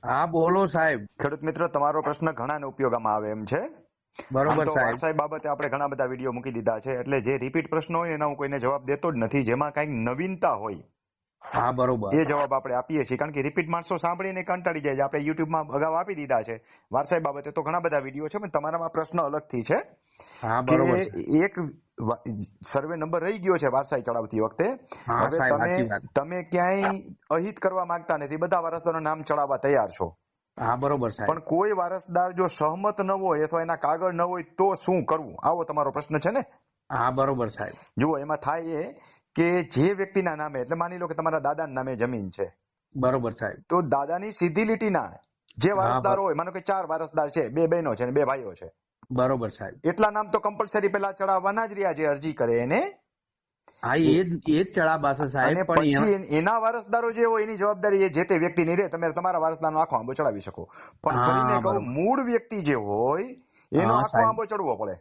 હા બોલો સાહેબ. ખેડૂત મિત્ર, તમારો પ્રશ્ન ઘણાને ઉપયોગમાં આવે એમ છે. આમ બરોબર તો સાહેબ. વારસાઈ બાબતે આપણે ઘણા બધા વિડીયો મૂકી દીધા છે, એટલે જે રિપીટ પ્રશ્નો હોય એના હું કોઈને જવાબ દેતો જ નથી. જેમાં કંઈક નવીનતા હોય હા બરોબર. એ જવાબ આપણે આપીએ છીએ, કારણ કે રિપીટ માણસો સાંભળીને કંટાળી જાય છે. આપણે યુટ્યુબમાં અગાઉ આપી દીધા છે. વારસાઈ બાબતે તો ઘણા બધા વિડીયો છે, પણ તમારામાં પ્રશ્ન અલગથી છે હા કે બરોબર છે. એક સર્વે નંબર રહી ગયો છે વારસાઈ ચડાવતી વખતે. હા હવે સાહેબ તમે સાચી વાત. તમે ક્યાંય અહિત કરવા માંગતા નથી, બધા વારસદારોના નામ ચડાવવા તૈયાર છો. હા બરોબર સાહેબ. પણ કોઈ વારસદાર જો સહમત ન હોય અથવા એના કાગળ ન હોય તો શું કરવું, આવો તમારો પ્રશ્ન છે ને. હા બરોબર સાહેબ. જુઓ, એમાં થાય એ કે જે વ્યક્તિના નામે, એટલે માની લો કે તમારા દાદાના નામે જમીન છે, બરોબર સાહેબ. તો દાદાની સીધી લીટીના જે હા વારસદારો હોય, માનો કે 4 વારસદાર છે, 2 બહેનો છે અને 2 ભાઈઓ છે, બરોબર સાહેબ. એટલા નામ તો કમ્પલસરી પેલા ચડાવવાના જ રહ્યા. જે અરજી કરે એને હા એ જ ચડાબાશે સાહેબ, અને પણ પછી એના વારસદારો જે હોય એની જવાબદારી એ જે તે વ્યક્તિની રહે. તમે તમારા વારસદારનો આખો આંબો ચડાવી શકો, પણ ફરીને હા કહું, બરોબર. મૂળ વ્યક્તિ જે હોય એનો હા આખો સાહેબ. આંબો ચડવો પડે.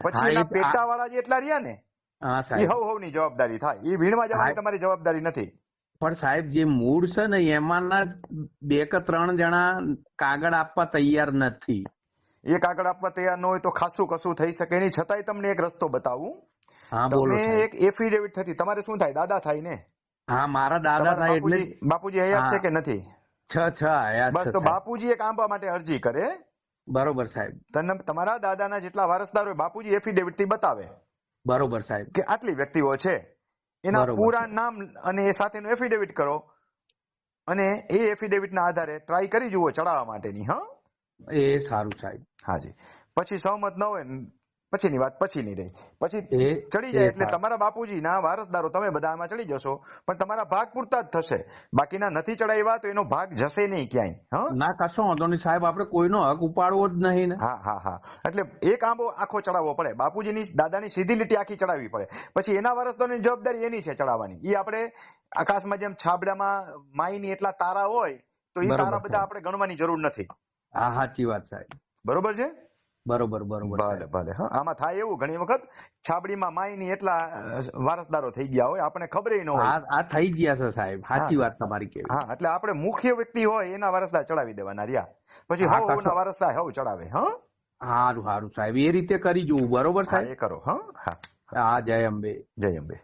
પછી હા એના પેટાવાળા જે એટલા રહ્યા ને, હા એ સાહેબ. હવની જવાબદારી થાય. એ વીણવા જવાની હા તમારી જવાબદારી નથી. પણ સાહેબ જે મૂળ છે ને એમાંના 2 કે 3 જણા કાગળ આપવા તૈયાર નથી. એ કાગળ આપવા તૈયાર ન હોય તો ખાસું કશું થઈ શકે નહીં. છતાંય તમને એક રસ્તો બતાવું. હા બોલો તમે સાહેબ. એક એફિડેવિટ થતી, તમારે શું થાય, દાદા થાય ને. હા મારા દાદા તમારા થાય એટલે જ. બાપુજી હયાત હા છે કે નથી? છ હયાત બસ, છે તો સાહેબ. બાપુજી એક આંબા માટે અરજી કરે. બરોબર સાહેબ. તમારા દાદાના જેટલા વારસદાર હોય, બાપુજી એફિડેવિટ થી બતાવે બરોબર સાહેબ. કે આટલી વ્યક્તિઓ છે. એના બરોબર પૂરા છે. નામ અને એ સાથેનું એફિડેવિટ કરો, અને એ એફિડેવિટના આધારે ટ્રાય કરી જુઓ ચડાવવા માટેની. હા એ સારું સાહેબ. હાજી. પછી સહમત ન હોય ને, પછીની વાત પછીની રહી. પછી એ ચડી એ જાય એટલે સારું. તમારા બાપુજીના વારસદારો તમે બધા આમાં ચડી જશો, પણ તમારા ભાગ પૂરતા જ થશે. બાકીના નથી ચડાવ્યા તો એનો ભાગ જશે નહીં ક્યાંય. હા ના કશો વાંધો નહીં સાહેબ, આપણે કોઈનો હક ઉપાડવો જ નહીં ને. હા હા હા. એટલે એક આંબો આખો ચડાવવો પડે. બાપુજીની દાદાની સીધી લીટી આખી ચડાવવી પડે. પછી એના વારસદારોની જવાબદારી એની છે ચડાવવાની. એ આપણે આકાશમાં જેમ છાબડામાં માઈની એટલા તારા હોય, તો એ બરોબર તારા બધા સાહેબ. આપણે ગણવાની જરૂર નથી. હા સાચી વાત સાહેબ. બરોબર છે. બરોબર બરોબર ભલે સાહેબ. ભલે. હા, આમાં થાય એવું ઘણી વખત છાબડીમાં માઈની એટલા વારસદારો થઈ ગયા હોય, આપણને ખબર ન હોય. આ થઈ ગયા છે સાહેબ, હા સાચી વાત તમારી કેવી. હા. એટલે આપણે મુખ્ય વ્યક્તિ હોય એના વારસદાર ચડાવી દેવાના રહ્યા. પછી હા હવ કશો. ના વારસદાર હવ ચડાવે. હા સારું સારું સાહેબ, એ રીતે કરી જોવું. બરોબર હા, સાહેબ. એ કરો. હા હા. હા જય અંબે. જય અંબે.